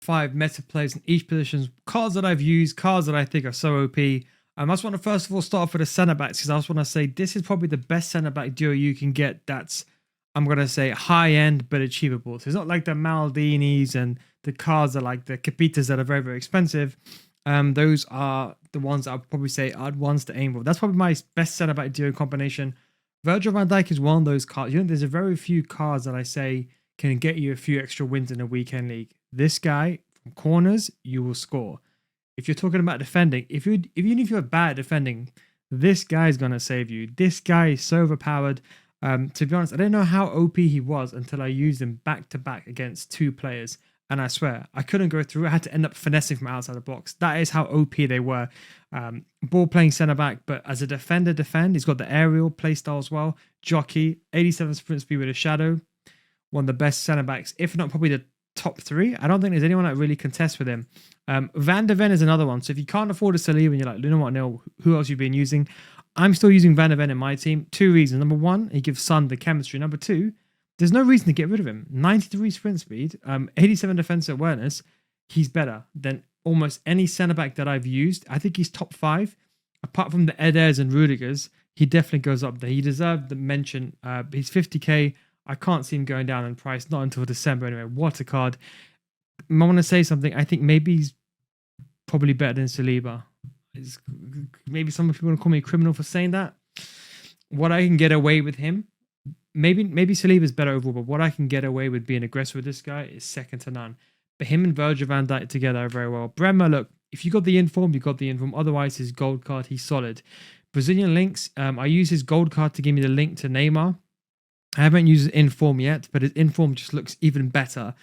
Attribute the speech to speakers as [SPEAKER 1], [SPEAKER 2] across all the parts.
[SPEAKER 1] 5 meta players in each position, cards that I've used, cards that I think are so OP. I just want to first of all start off with the centre backs because I just want to say this is probably the best centre back duo you can get. That's, I'm going to say, high end but achievable. So it's not like the Maldinis and the cards that like the Capitas that are very, very expensive. Those are the ones I'd probably say are ones to aim for. That's probably my best centre back duo combination. Virgil van Dijk is one of those cards. There's a very few cards that I say can get you a few extra wins in a weekend league. This guy, from corners, you will score. If you're talking about defending, even if you're bad at defending, this guy's gonna save you. This guy is so overpowered. To be honest, I didn't know how OP he was until I used him back to back against 2 players. And I swear, I couldn't go through. I had to end up finessing from outside the box. That is how OP they were. Ball playing centre back, but as a defender, he's got the aerial play style as well. Jockey, 87 sprint speed with a shadow. One of the best centre backs, if not probably the top 3. I don't think there's anyone that really contests with him. Van de Ven is another one. So if you can't afford a Saliba and you're like, you know what, Neil, who else you've been using? I'm still using Van de Ven in my team. 2 reasons. Number 1, he gives Son the chemistry. Number 2, there's no reason to get rid of him. 93 sprint speed, 87 defensive awareness. He's better than almost any centre back that I've used. I think he's top 5. Apart from the Eders and Rudigers, he definitely goes up there. He deserved the mention. He's 50k. I can't see him going down in price, not until December anyway. What a card. I want to say something. I think maybe he's probably better than Saliba. Maybe some people want to call me a criminal for saying that. What I can get away with him, maybe Saliba's better overall, but what I can get away with being aggressive with this guy is second to none. But him and Virgil van Dijk together are very well. Bremer, look, if you got the inform, you got the inform. Otherwise, his gold card, he's solid. Brazilian links, I use his gold card to give me the link to Neymar. I haven't used his inform yet, but his inform just looks even better.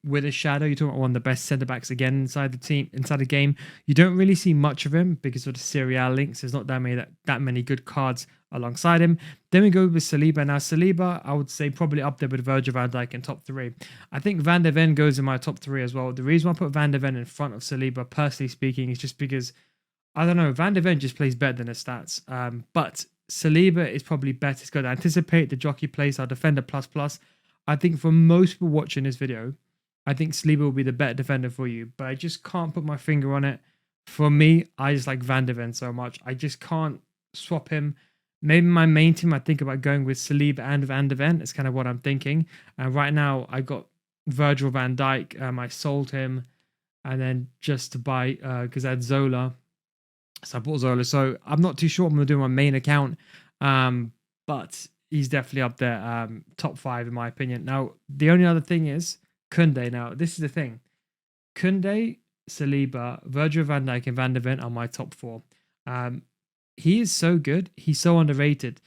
[SPEAKER 1] With his shadow, you're talking about one of the best centre backs again inside the team, inside the game. You don't really see much of him because of the Serie A links. There's not that many good cards alongside him. Then we go with Saliba. Now Saliba, I would say probably up there with Virgil van Dijk in top 3. I think Van de Ven goes in my top 3 as well. The reason I put Van de Ven in front of Saliba, personally speaking, is just because I don't know. Van de Ven just plays better than his stats. But Saliba is probably better. He's got to anticipate the jockey plays, our defender plus. I think for most people watching this video, I think Saliba will be the better defender for you. But I just can't put my finger on it. For me, I just like Van de Ven so much. I just can't swap him. Maybe my main team, I think about going with Saliba and Van de Ven. It's kind of what I'm thinking. And right now, I got Virgil van Dijk. I sold him. And then just to buy, because I had Zola. So I bought Zola. So I'm not too sure what I'm going to do on my main account. But he's definitely up there. Top 5 in my opinion. Now, the only other thing is Koundé. Now, this is the thing. Koundé, Saliba, Virgil van Dijk, and Van de Ven are my top 4. He is so good. He's so underrated.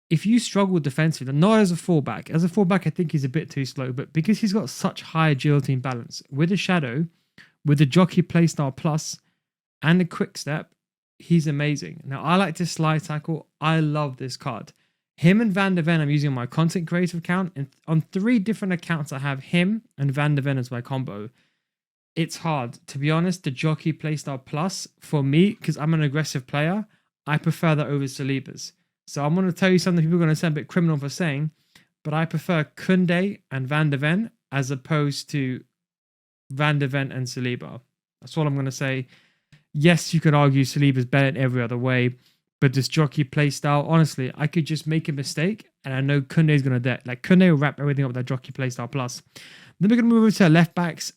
[SPEAKER 1] If you struggle defensively, not as a fullback. As a fullback, I think he's a bit too slow. But because he's got such high agility and balance, with a shadow, with the jockey playstyle plus, and the quick step, he's amazing. Now, I like to slide tackle. I love this card. Him and Van de Ven, I'm using on my content creator account. And on 3 different accounts, I have him and Van de Ven as my combo. It's hard. To be honest, the jockey playstyle plus, for me, because I'm an aggressive player, I prefer that over Saliba's. So I'm going to tell you something people are going to sound a bit criminal for saying, but I prefer Koundé and Van de Ven as opposed to Van de Ven and Saliba. That's all I'm going to say. Yes, you could argue Saliba's better in every other way, but this jockey play style, honestly, I could just make a mistake and I know Koundé's going to Koundé will wrap everything up with that jockey play style plus. Then we're going to move over to left backs.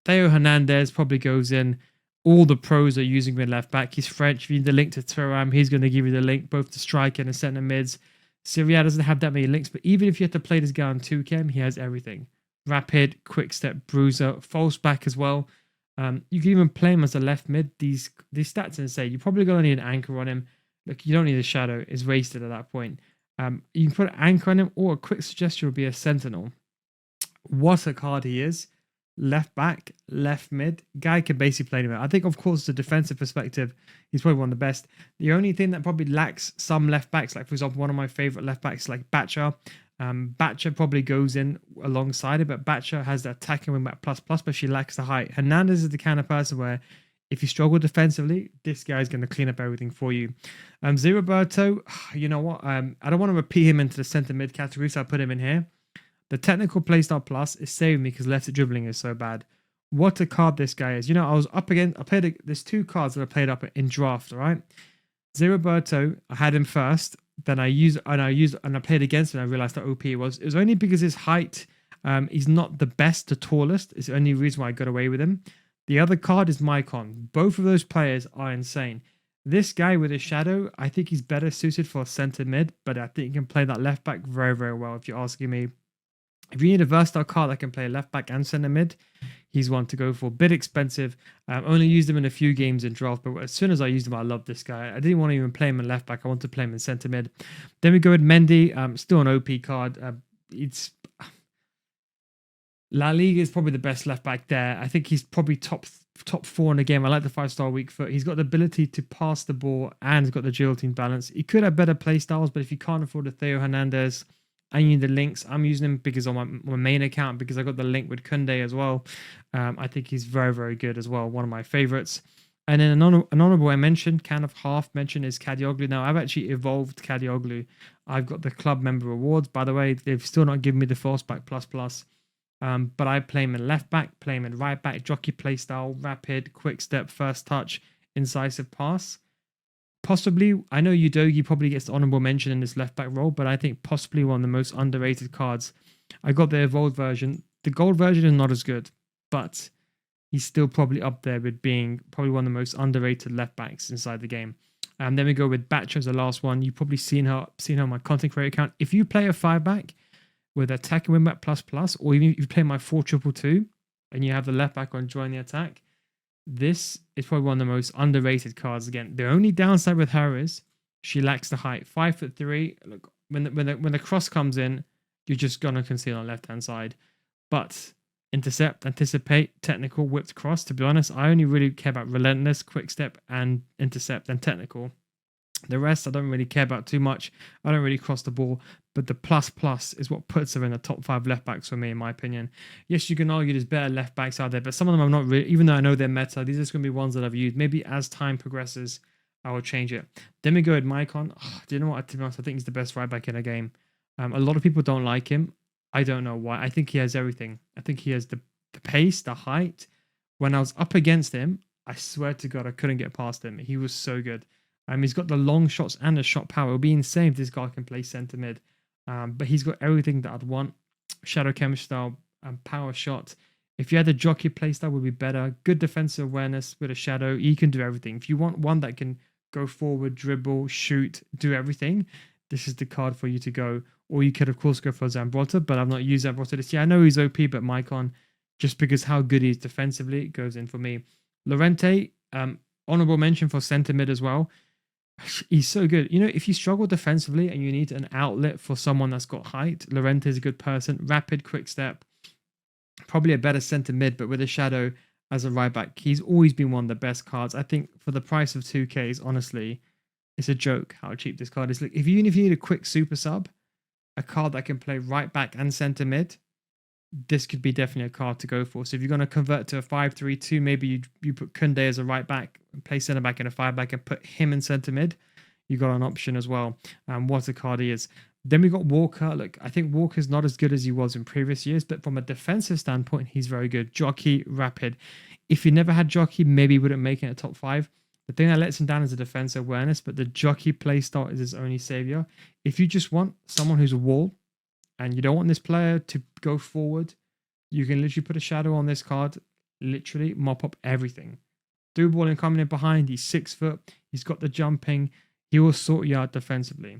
[SPEAKER 1] Theo Hernandez probably goes in. All the pros are using him in left back. He's French. If you need the link to Thuram, he's going to give you the link, both to striker and centre mids. Syria doesn't have that many links, but even if you have to play this guy on 2chem, he has everything. Rapid, quick step, bruiser, false back as well. You can even play him as a left mid. These stats insane. You probably going to need an anchor on him. Look, you don't need a shadow. It's wasted at that point. You can put an anchor on him, or a quick suggestion would be a sentinel. What a card he is. Left back, left mid. Guy can basically play anywhere. I think, of course, the defensive perspective, he's probably one of the best. The only thing that probably lacks some left backs, like for example, one of my favorite left backs, like Batcher. Batcher probably goes in alongside it, but Batcher has the attacking wing back plus, but she lacks the height. Hernandez is the kind of person where if you struggle defensively, this guy's going to clean up everything for you. Ziriberto, you know what? I don't want to repeat him into the centre mid category, so I put him in here. The technical playstyle plus is saving me because left dribbling is so bad. What a card this guy is. You know, I was up against, there's two cards that I played up in draft, all right? Zeriberto, I had him first. Then I played against him and I realized how OP it was. It was only because his height, he's not the best, the tallest. It's the only reason why I got away with him. The other card is Mycon. Both of those players are insane. This guy with his shadow, I think he's better suited for center mid, but I think he can play that left back very, very well if you're asking me. If you need a versatile card that can play left back and center mid, he's one to go for. Bit expensive. Only used him in a few games in draft, but as soon as I used him, I loved this guy. I didn't want to even play him in left back. I wanted to play him in center mid. Then we go with Mendy. Still an OP card. It's La Liga is probably the best left back there. I think he's probably top 4 in the game. I like the 5-star weak foot. He's got the ability to pass the ball and he's got the agility and balance. He could have better play styles, but if you can't afford a Theo Hernandez, I need the links. I'm using him because on my main account, because I got the link with Kunde as well. I think he's very, very good as well. One of my favorites. And then an honorable I mentioned, kind of half mentioned, is Kadioglu. Now, I've actually evolved Kadioglu. I've got the club member rewards. By the way, they've still not given me the Forceback Plus. But I play him in left back, play him in right back, jockey play style, rapid, quick step, first touch, incisive pass. Possibly, I know Udogi probably gets the honorable mention in this left back role, but I think possibly one of the most underrated cards. I got the evolved version. The gold version is not as good, but he's still probably up there with being probably one of the most underrated left backs inside the game. And then we go with Batch as the last one. You've probably seen her on my content creator account. If you play a 5-back with attack and win back plus, or even if you play my 4-2-2 and you have the left back on join the attack, this is probably one of the most underrated cards. Again, the only downside with her is she lacks the height. 5'3". Look, when the cross comes in, you're just gonna concede on the left hand side. But intercept, anticipate, technical, whipped cross. To be honest, I only really care about relentless, quick step, and intercept and technical. The rest I don't really care about too much. I don't really cross the ball, but the plus is what puts her in the top 5 left backs for me, in my opinion. Yes, you can argue there's better left backs out there, but some of them I'm not really, even though I know they're meta, these are just going to be ones that I've used. Maybe as time progresses, I will change it. Then we go with Mycon. Do you know what? To be honest, I think he's the best right back in the game. A lot of people don't like him. I don't know why. I think he has everything. I think he has the pace, the height. When I was up against him, I swear to God, I couldn't get past him. He was so good. He's got the long shots and the shot power. It'll be insane if this guy can play centre mid. But he's got everything that I'd want. Shadow chemistry style and power shot. If you had the jockey play style, would be better. Good defensive awareness with a shadow. He can do everything. If you want one that can go forward, dribble, shoot, do everything, this is the card for you to go. Or you could, of course, go for Zambrotta, but I've not used Zambrotta this year. I know he's OP, but Mycon, just because how good he is defensively, goes in for me. Lorente, honorable mention for centre mid as well. He's so good. You know, if you struggle defensively and you need an outlet for someone that's got height, Lorente is a good person. Rapid, quick step. Probably a better centre mid, but with a shadow as a right back. He's always been one of the best cards. I think for the price of 2Ks, honestly, it's a joke how cheap this card is. Like, even if you need a quick super sub, a card that can play right back and centre mid, this could be definitely a card to go for. So if you're going to convert to a 5-3-2, maybe you put Kunde as a right back, play centre back and a 5-back and put him in centre mid. You got an option as well. What a card he is. Then we got Walker. Look, I think Walker's not as good as he was in previous years, but from a defensive standpoint, he's very good. Jockey, rapid. If he never had Jockey, maybe he wouldn't make it a top 5. The thing that lets him down is the defensive awareness, but the Jockey play style is his only savior. If you just want someone who's a wall, and you don't want this player to go forward, you can literally put a shadow on this card, literally mop up everything. Through ball and coming in behind, he's 6 foot, he's got the jumping, he will sort you out defensively.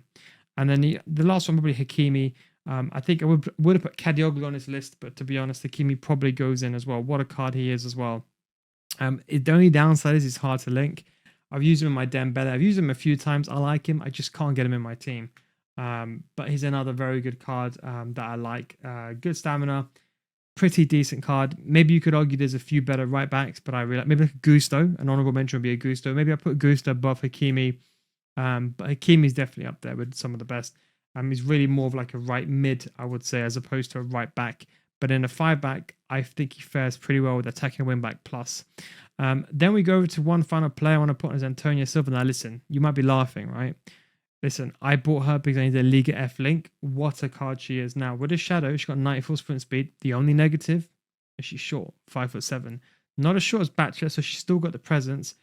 [SPEAKER 1] And then the last one, probably Hakimi. I think I would have put Kadioglu on this list, but to be honest, Hakimi probably goes in as well. What a card he is as well. The only downside is he's hard to link. I've used him in my Dembele. I've used him a few times. I like him. I just can't get him in my team. But he's another very good card that I like. Good stamina, pretty decent card. Maybe you could argue there's a few better right backs, but I really like maybe like Gusto. An honorable mention would be a Gusto. Maybe I put Gusto above Hakimi, but Hakimi's definitely up there with some of the best. He's really more of like a right mid, I would say, as opposed to a right back. But in a 5-back, I think he fares pretty well with attacking win back plus. Then we go over to one final player I want to put on is Antonio Silva. Now listen, you might be laughing, right? Listen, I bought her because I needed a Liga F link. What a card she is. Now, with a shadow, she's got 94 sprint speed. The only negative, and she's short, 5'7". Not as short as Batcher, so she's still got the presence.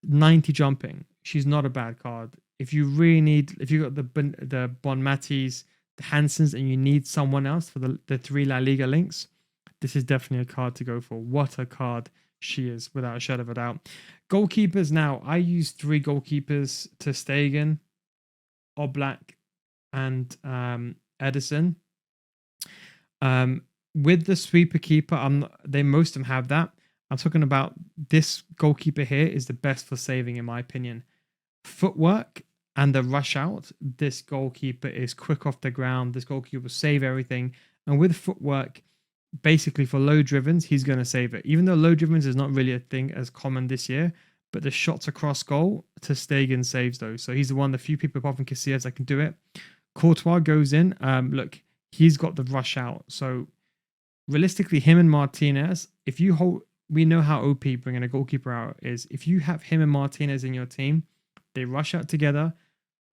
[SPEAKER 1] 90 jumping. She's not a bad card. If you really need, if you got the Bon Matis, the Hansons, and you need someone else for the 3 La Liga links, this is definitely a card to go for. What a card she is, without a shadow of a doubt. Goalkeepers now. I use 3 goalkeepers to Stegen, Oblak, and Edison. With the sweeper keeper, most of them have that. I'm talking about this goalkeeper here is the best for saving, in my opinion. Footwork and the rush out. This goalkeeper is quick off the ground. This goalkeeper will save everything. And with footwork, basically for low drivens, he's going to save it. Even though low drivens is not really a thing as common this year, but the shots across goal, ter Stegen saves those. So he's one of the few people apart from Casillas that can do it. Courtois goes in. Look, he's got the rush out. So realistically, him and Martinez, if you hold, we know how OP bringing a goalkeeper out is. If you have him and Martinez in your team, they rush out together.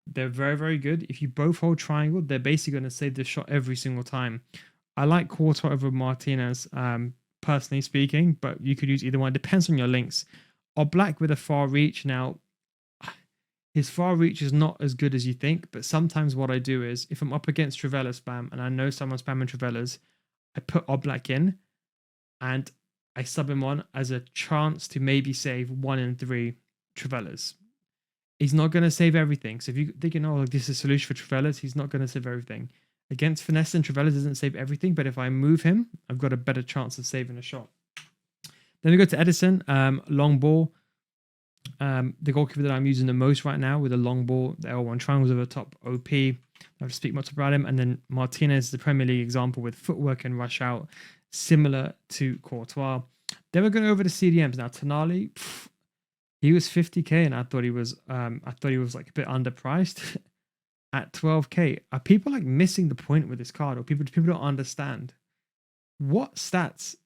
[SPEAKER 1] They're very, very good. If you both hold triangle, they're basically going to save the shot every single time. I like Courtois over Martinez, personally speaking, but you could use either one. It depends on your links. Oblak with a far reach. Now, his far reach is not as good as you think, but sometimes what I do is, if I'm up against Trivela spam, and I know someone's spamming Trivelas, I put Oblak in, and I sub him on as a chance to maybe save 1 in 3 Trivelas. He's not going to save everything. So if you think, oh, this is a solution for Trivelas, he's not going to save everything. Against Finesse and Trivelas doesn't save everything, but if I move him, I've got a better chance of saving a shot. Then we go to Edison, long ball. The goalkeeper that I'm using the most right now with a long ball, the L1 triangles over the top, OP. I don't speak much about him. And then Martinez, the Premier League example with footwork and rush out, similar to Courtois. Then we're going over to CDMs now. Tonali, he was 50k, and I thought he was like a bit underpriced. At 12k, are people like missing the point with this card, or people don't understand what stats?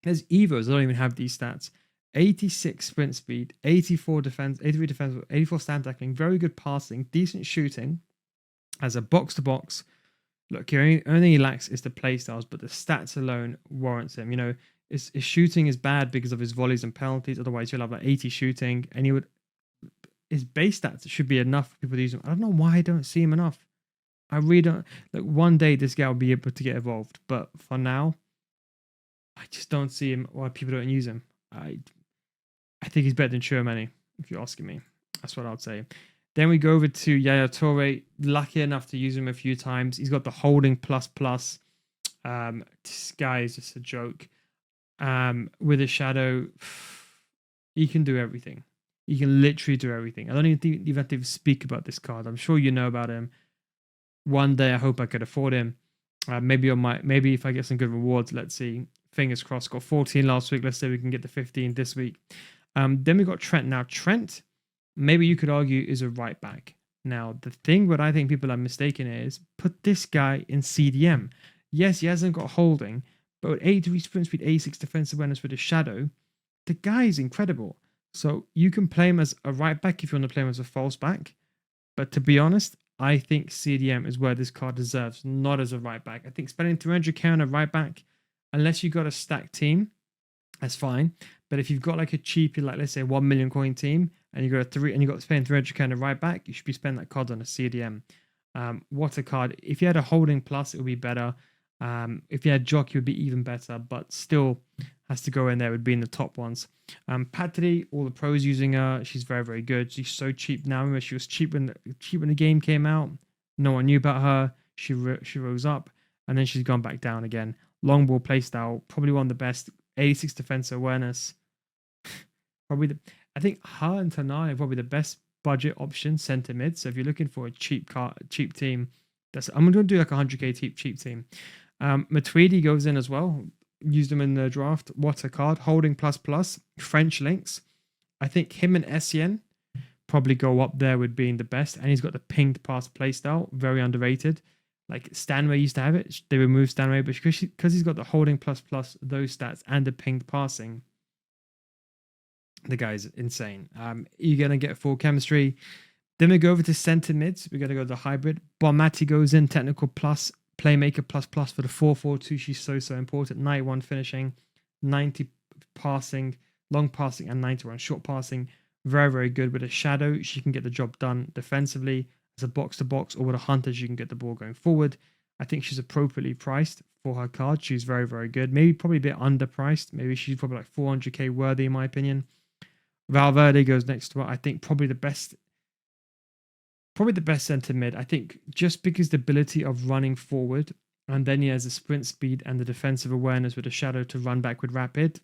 [SPEAKER 1] There's Evos that don't even have these stats. 86 sprint speed, 84 defense, 83 defense, 84 stand tackling, very good passing, decent shooting. As a box to box, look, the only thing he lacks is the play styles, but the stats alone warrants him. You know, his shooting is bad because of his volleys and penalties. Otherwise, you'll have like 80 shooting, and he would. His base stats should be enough for people to use him. I don't know why I don't see him enough. I really don't. Like, one day this guy will be able to get evolved, but for now, I just don't see him. Why people don't use him. I think he's better than Chouameni, if you're asking me. That's what I'd say. Then we go over to Yaya Toure. Lucky enough to use him a few times. He's got the holding plus. This guy is just a joke. With a shadow, he can do everything. He can literally do everything. I don't even have to speak about this card. I'm sure you know about him. One day I hope I could afford him. Maybe if I get some good rewards, let's see. Fingers crossed. Got 14 last week. Let's say we can get the 15 this week. Then we got Trent. Now Trent, maybe you could argue, is a right back. Now the thing what I think people are mistaken is put this guy in CDM. Yes, he hasn't got holding, but with 83 sprint speed, 86 defensive awareness with a shadow, the guy is incredible. So you can play him as a right back if you want to play him as a false back. But to be honest, I think CDM is where this card deserves, not as a right back. I think spending 300k on a right back, unless you've got a stacked team, that's fine. But if you've got like a cheapy, like let's say 1 million coin team, and you got to spend 300k on a right back, you should be spending that card on a CDM. What a card! If you had a holding plus, it would be better. If you had jockey, it would be even better. But still has to go in there. Would be in the top ones. Patri, all the pros using her. She's very, very good. She's so cheap now. Remember, she was cheap when the game came out. No one knew about her. She rose up, and then she's gone back down again. Long ball playstyle, probably one of the best. 86 defensive awareness. I think her and Tanai are probably the best budget option centre mid. So if you're looking for a cheap team, I'm going to do like a 100k cheap team. Matuidi goes in as well. Used him in the draft. What a card. Holding plus. French links. I think him and Essien probably go up there with being the best. And he's got the pinged pass playstyle. Very underrated. Like Stanway used to have it. They removed Stanway, but because he's got the holding plus, those stats, and the pinged passing, the guy's insane. You're going to get full chemistry. Then we go over to centre mids. We're going to go to the hybrid. Bonmati goes in, technical plus, Playmaker plus plus for the 4-4-2. She's so important. 91 finishing, 90 passing, long passing, and 91 short passing. Very good. With a shadow, she can get the job done defensively. As a box to box, or with a hunter, she can get the ball going forward. I think she's appropriately priced for her card. She's very good. Maybe probably a bit underpriced. Maybe she's probably like 400k worthy in my opinion. Valverde goes next to her. I think probably the best centre mid. I think just because the ability of running forward, and then he has the sprint speed and the defensive awareness with a shadow to run back with rapid.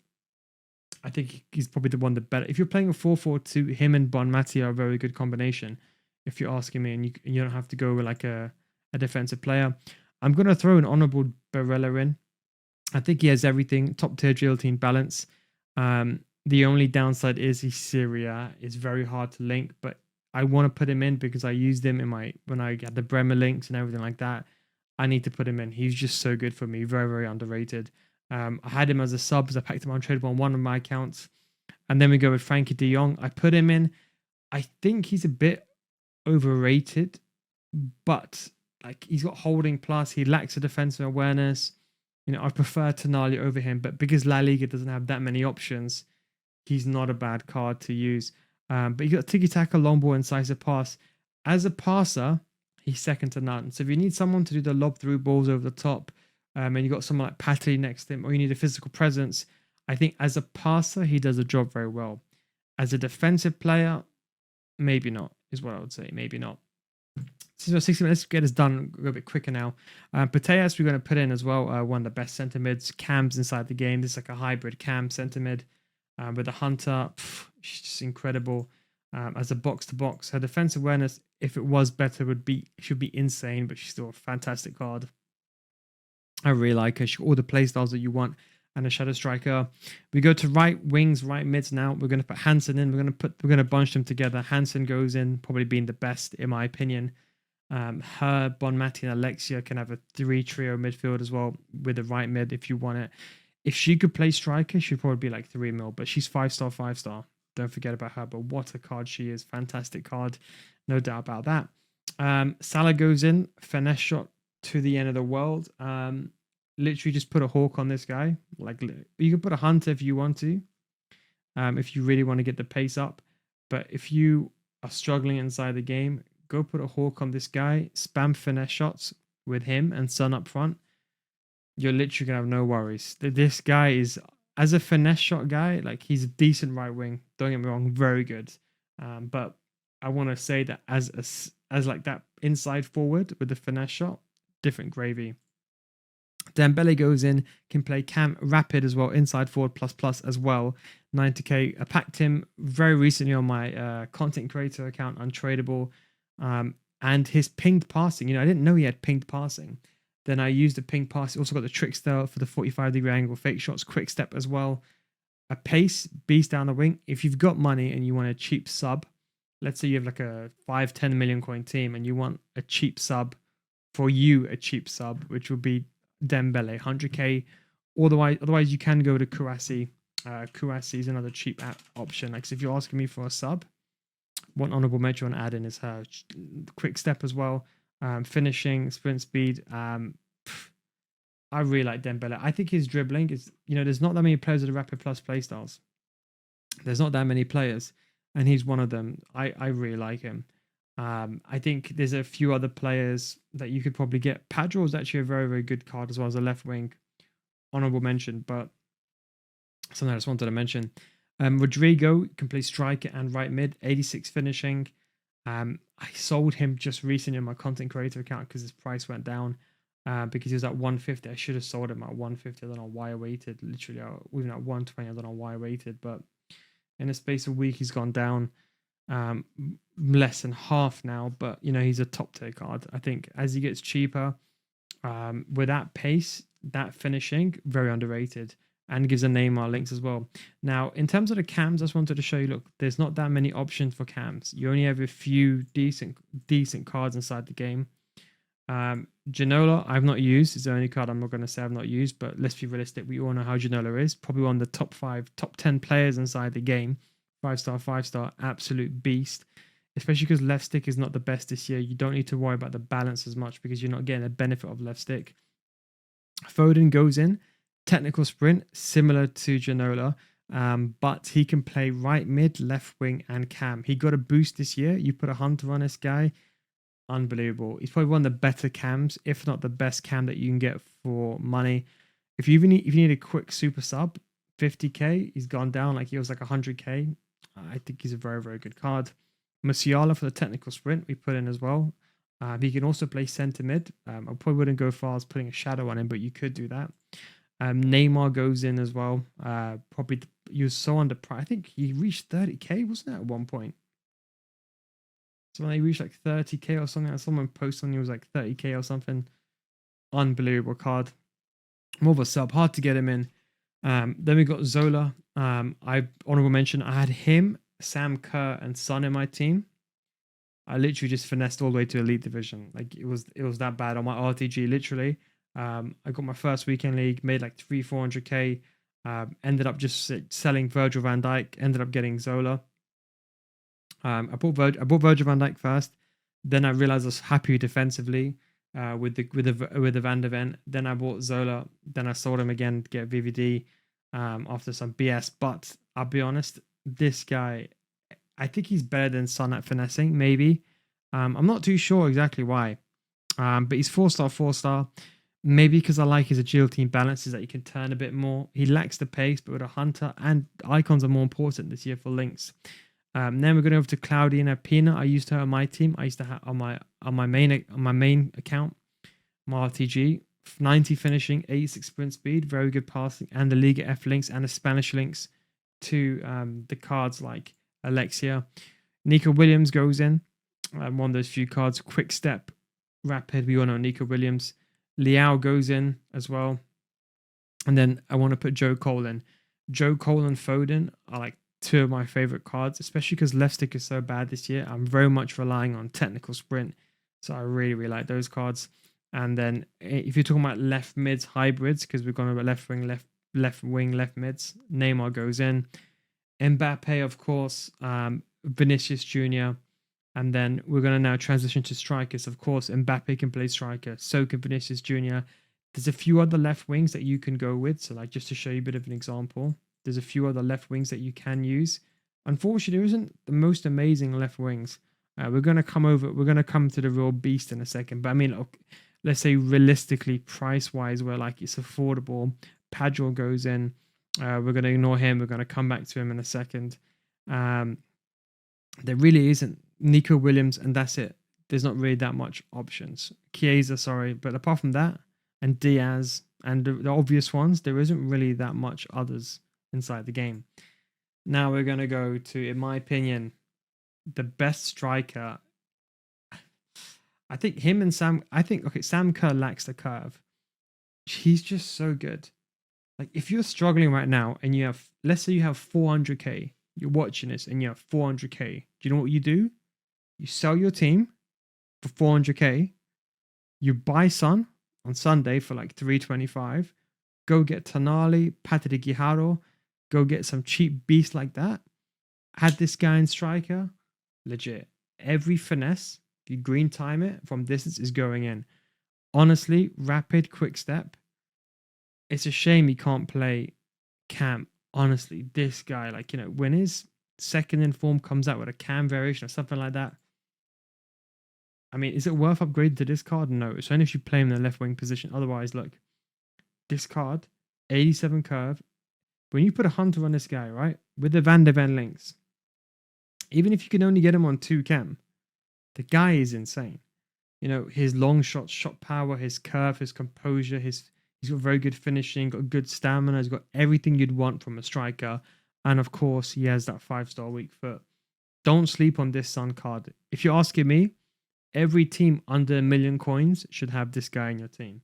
[SPEAKER 1] I think he's probably the one that better. If you're playing a 4-4-2, him and Bonmati are a very good combination. If you're asking me, and you don't have to go with like a defensive player. I'm going to throw an honourable Barella in. I think he has everything. Top tier guillotine balance. The only downside is he's Syria. It's very hard to link, but I want to put him in because I used him in when I had the Bremer links and everything like that. I need to put him in. He's just so good for me. Very underrated. I had him as a sub, so I packed him on tradable on one of my accounts. And then we go with Frankie de Jong. I put him in. I think he's a bit overrated, but like he's got holding plus. He lacks a defensive awareness. I prefer Tonali over him, but because La Liga doesn't have that many options, he's not a bad card to use. But you got tiki-taka, long ball, incisive pass. As a passer, he's second to none. So if you need someone to do the lob through balls over the top, and you got someone like Patty next to him, or you need a physical presence, I think as a passer, he does the job very well. As a defensive player, maybe not, is what I would say. Maybe not. So 60 minutes, let's get this done a little bit quicker now. Pateas, we're going to put in as well, one of the best centre mids. Cam's inside the game. This is like a hybrid Cam centre mid with a hunter. She's just incredible. As a box-to-box, her defense awareness, if it was better, should be insane, but she's still a fantastic card. I really like her. She's got all the play styles that you want, and a shadow striker. We go to right wings, right mids now. We're going to put Hansen in. We're going to bunch them together. Hansen goes in, probably being the best in my opinion. Her, Bonmati, and Alexia can have a 3-trio midfield as well with the right mid if you want it. If she could play striker, she'd probably be like 3 mil, but she's 5-star. Don't forget about her, but what a card she is. Fantastic card. No doubt about that. Salah goes in, finesse shot to the end of the world. Literally just put a hawk on this guy. Like you can put a hunter if you want to, if you really want to get the pace up. But if you are struggling inside the game, go put a hawk on this guy. Spam finesse shots with him and Son up front. You're literally gonna have no worries. This guy is, as a finesse shot guy, like he's a decent right wing. Don't get me wrong, very good. But I want to say that as like that inside forward with the finesse shot, different gravy. Dembele goes in, can play cam rapid as well, inside forward plus as well. 90k. I packed him very recently on my content creator account, Untradable. And his pinged passing, I didn't know he had pinged passing. Then I used the ping pass. Also got the trickster for the 45-degree angle, fake shots, quick step as well. A pace, beast down the wing. If you've got money and you want a cheap sub, let's say you have like a 5-10 million coin team and you want a cheap sub, which would be Dembele, 100k. Otherwise you can go to Kouassi. Kouassi is another cheap option. Like, so if you're asking me for a sub, one honorable mention on add-in is her quick step as well. Finishing, sprint speed. I really like Dembele. I think his dribbling is, there's not that many players with the rapid plus playstyles. There's not that many players, and he's one of them. I really like him. I think there's a few other players that you could probably get. Padro is actually a very good card as well as a left wing. Honorable mention, but something I just wanted to mention. Rodrigo can play striker and right mid, 86 finishing. I sold him just recently on my content creator account because his price went down because he was at 150. I should have sold him at 150. I don't know why I waited. Literally, even at 120, I don't know why I waited. But in a space of a week, he's gone down less than half now. But, he's a top tier card. I think as he gets cheaper, with that pace, that finishing, very underrated. And gives a Neymar links as well. Now, in terms of the cams, I just wanted to show you, look, there's not that many options for cams. You only have a few decent cards inside the game. Ginola, I've not used. It's the only card I'm not going to say I've not used, but let's be realistic. We all know how Ginola is. Probably one of the top 10 players inside the game. 5-star, absolute beast. especially because left stick is not the best this year. You don't need to worry about the balance as much because you're not getting the benefit of left stick. Foden goes in, technical sprint, similar to Ginola, but he can play right mid, left wing, and cam. He got a boost this year. You put a Hunter on this guy, unbelievable. He's probably one of the better cams, if not the best cam that you can get for money. If you need a quick super sub, 50k, he's gone down like he was like 100k. I think he's a very, very good card. Musiala for the technical sprint we put in as well. He can also play centre mid. I probably wouldn't go far as putting a shadow on him, but you could do that. Neymar goes in as well. Probably he was so underpriced. I think he reached 30k, wasn't it, at one point? So when he reached like 30k or something, someone posted on he was like 30k or something. Unbelievable card. More of a sub, hard to get him in. Then we got Zola. I honorable mention, I had him, Sam Kerr, and Son in my team. I literally just finessed all the way to Elite Division. Like it was that bad on my RTG. Literally, I got my first weekend league, made like 400k. Ended up just selling Virgil van Dijk. Ended up getting Zola. I bought Virgil van Dijk first. Then I realized I was happy defensively with the Van de Ven. Then I bought Zola. Then I sold him again to get VVD after some BS. But I'll be honest, this guy, I think he's better than Son at finessing, maybe. I'm not too sure exactly why. But he's 4-star. Maybe because I like his agility and balances that he can turn a bit more. He lacks the pace, but with a Hunter and icons are more important this year for links. Then we're going over to Claudia and Pina. I used her on my team. I used to have on my main account, my RTG. 90 finishing, 86 sprint speed, very good passing, and the Liga F links and the Spanish links to the cards like Alexia. Nico Williams goes in. One of those few cards. Quick step, rapid. We all know Nico Williams. Liao goes in as well. And then I want to put Joe Cole in. Joe Cole and Foden are like two of my favorite cards, especially because left stick is so bad this year. I'm very much relying on technical sprint. So I really, really like those cards. And then if you're talking about left mids hybrids, because we're going about left wing, left mids, Neymar goes in. Mbappe, of course, Vinicius Jr. And then we're going to now transition to strikers. Of course, Mbappe can play striker. So can Vinicius Jr. There's a few other left wings that you can go with. So like just to show you a bit of an example, there's a few other left wings that you can use. Unfortunately, there isn't the most amazing left wings. We're going to come to the real beast in a second. But I mean, let's say realistically, price-wise, where like it's affordable, Padro goes in. We're going to ignore him. We're going to come back to him in a second. There really isn't. Nico Williams, and that's it. There's not really that much options. Chiesa, sorry. But apart from that, and Diaz, and the obvious ones, there isn't really that much others inside the game. Now we're going to go to, in my opinion, the best striker. I think him and Sam, Sam Kerr lacks the curve. He's just so good. Like if you're struggling right now and you have, let's say you have 400k, you're watching this and you have 400k. Do you know what you do? You sell your team for 400k. You buy Son on Sunday for like 325. Go get Tonali, Pate de Guijarro. Go get some cheap beast like that. Add this guy in striker. Legit. Every finesse, if you green time it from distance, is going in. Honestly, rapid, quick step. It's a shame he can't play cam. Honestly, this guy, like, you know, when his second in form comes out with a cam variation or something like that, I mean, is it worth upgrading to this card? No. It's only if you play him in the left wing position. Otherwise, look, this card, 87 curve. When you put a Hunter on this guy, right, with the Van de Ven links, even if you can only get him on 2 cam, the guy is insane. You know, his long shot, shot power, his curve, his composure, he's got very good finishing, got good stamina, he's got everything you'd want from a striker. And of course, he has that 5-star weak foot. Don't sleep on this Son card. If you're asking me, every team under 1 million coins should have this guy in your team.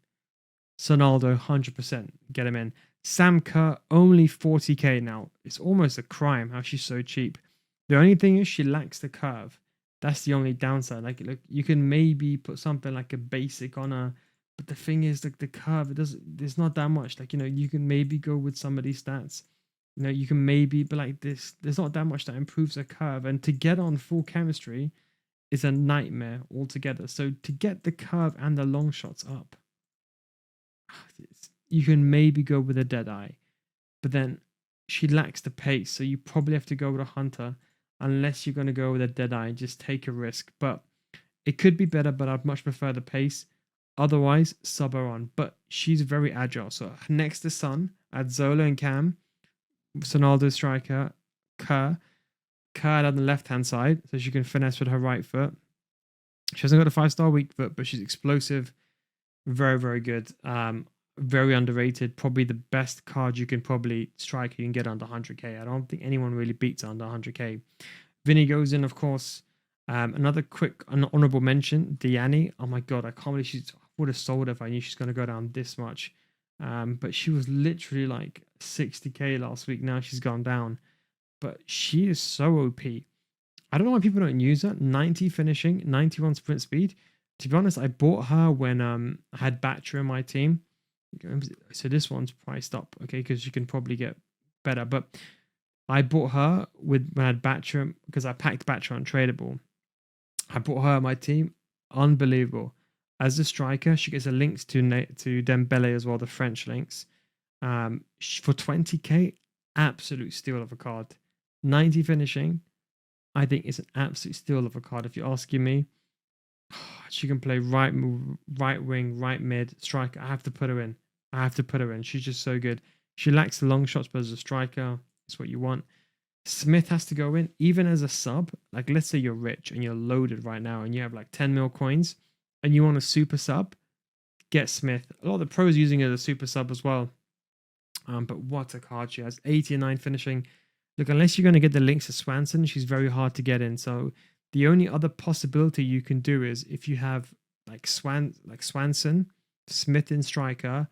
[SPEAKER 1] Sonaldo, 100%. Get him in. Sam Kerr, only 40k now. It's almost a crime how she's so cheap. The only thing is she lacks the curve. That's the only downside. Like, look, you can maybe put something like a basic on her, but the thing is, like, the curve, there's not that much. Like, you know, you can maybe go with some of these stats. You know, you can maybe, but like this, there's not that much that improves her curve. And to get on full chemistry, is a nightmare altogether. So to get the curve and the long shots up, you can maybe go with a Deadeye, but then she lacks the pace. So you probably have to go with a Hunter unless you're going to go with a Deadeye and just take a risk. But it could be better, but I'd much prefer the pace. Otherwise, sub her on. But she's very agile. So next to Sun, add Zola and Cam, Sonaldo striker, Kerr on the left-hand side, so she can finesse with her right foot. She hasn't got a 5-star weak foot, but she's explosive. Very, very good. Very underrated. Probably the best card you can probably strike. You can get under 100k. I don't think anyone really beats under 100k. Vinny goes in, of course. Another quick honorable mention, Diani. Oh my god, I can't believe I would have sold her if I knew she's going to go down this much. But she was literally like 60k last week. Now she's gone down. But she is so OP. I don't know why people don't use her. 90 finishing, 91 sprint speed. To be honest, I bought her when I had Batcher in my team. So this one's priced up, okay, because you can probably get better. But I bought her when I had Batcher because I packed Batcher on Tradable. I bought her on my team. Unbelievable. As a striker, she gets a links to Dembele as well, the French links. For 20k, absolute steal of a card. 90 finishing, I think it's an absolute steal of a card. If you're asking me, she can play right wing, right mid, striker. I have to put her in. She's just so good. She lacks the long shots, but as a striker, it's what you want. Smith has to go in, even as a sub. Like, let's say you're rich and you're loaded right now and you have like 10 mil coins and you want a super sub, get Smith. A lot of the pros are using it as a super sub as well. But what a card she has. 89 finishing. Look, unless you're going to get the links to Swanson, she's very hard to get in. So the only other possibility you can do is if you have like Swanson, Smith in striker,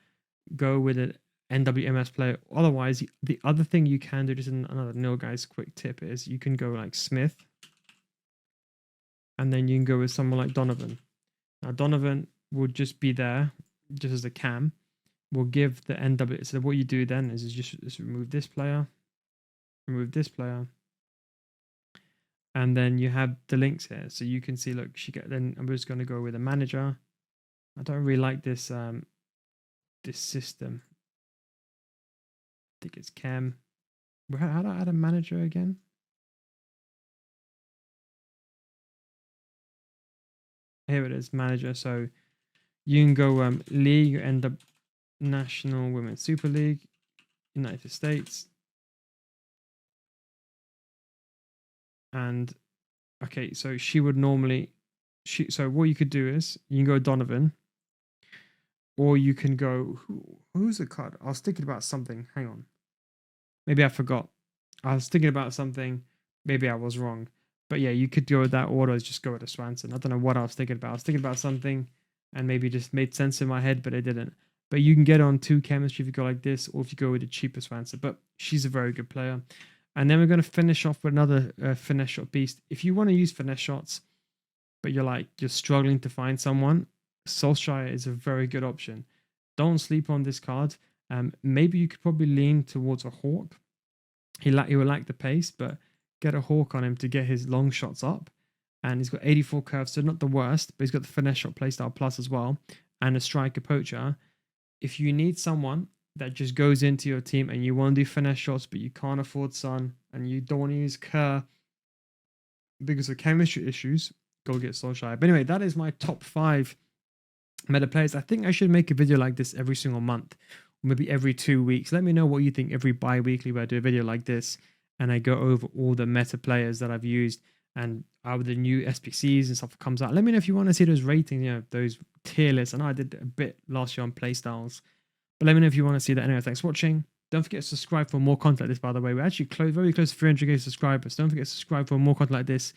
[SPEAKER 1] go with an NWMS player. Otherwise, the other thing you can do, just another nil guys quick tip, is you can go like Smith, and then you can go with someone like Donovan. Now Donovan will just be there, just as a cam. We'll give the NW. So what you do then is just remove this player. Remove this player, and then you have the links here, so you can see. Look, then I'm just going to go with a manager. I don't really like this this system. I think it's Cam. How do I add a manager again? Here it is, manager. So you can go league, you end up National Women's Super League, United States. And okay, so she would normally so what you could do is you can go Donovan, or you can go who's the card? I was thinking about something. Hang on. Maybe I forgot. I was thinking about something. Maybe I was wrong. But yeah, you could go with that, or just go with a Swanson. I don't know what I was thinking about. I was thinking about something and maybe just made sense in my head, but it didn't. But you can get on 2 chemistry if you go like this, or if you go with a cheaper Swanson. But she's a very good player. And then we're going to finish off with another finesse shot beast. If you want to use finesse shots, but you're struggling to find someone, Solskjaer is a very good option. Don't sleep on this card. Maybe you could probably lean towards a Hawk. He will lack the pace, but get a Hawk on him to get his long shots up. And he's got 84 curves, so not the worst, but he's got the finesse shot playstyle plus as well, and a striker poacher. If you need someone that just goes into your team and you want to do finesse shots, but you can't afford Son and you don't want to use Kerr because of chemistry issues, go get Solskjaer. But anyway, that is my top 5 meta players. I think I should make a video like this every single month, or maybe every 2 weeks. Let me know what you think every bi-weekly where I do a video like this and I go over all the meta players that I've used and how the new SPCs and stuff comes out. Let me know if you want to see those ratings, those tier lists. I know I did a bit last year on playstyles. But let me know if you want to see that. Anyway, thanks for watching. Don't forget to subscribe for more content like this, by the way. We're actually very close to 300k subscribers. Don't forget to subscribe for more content like this.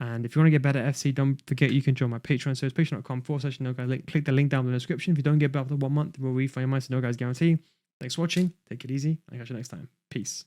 [SPEAKER 1] And if you want to get better at FC, don't forget you can join my Patreon. So it's patreon.com/NoGuys. Click the link down in the description. If you don't get better after 1 month, we'll refund your money. So No Guys guarantee. Thanks for watching. Take it easy. I'll catch you next time. Peace.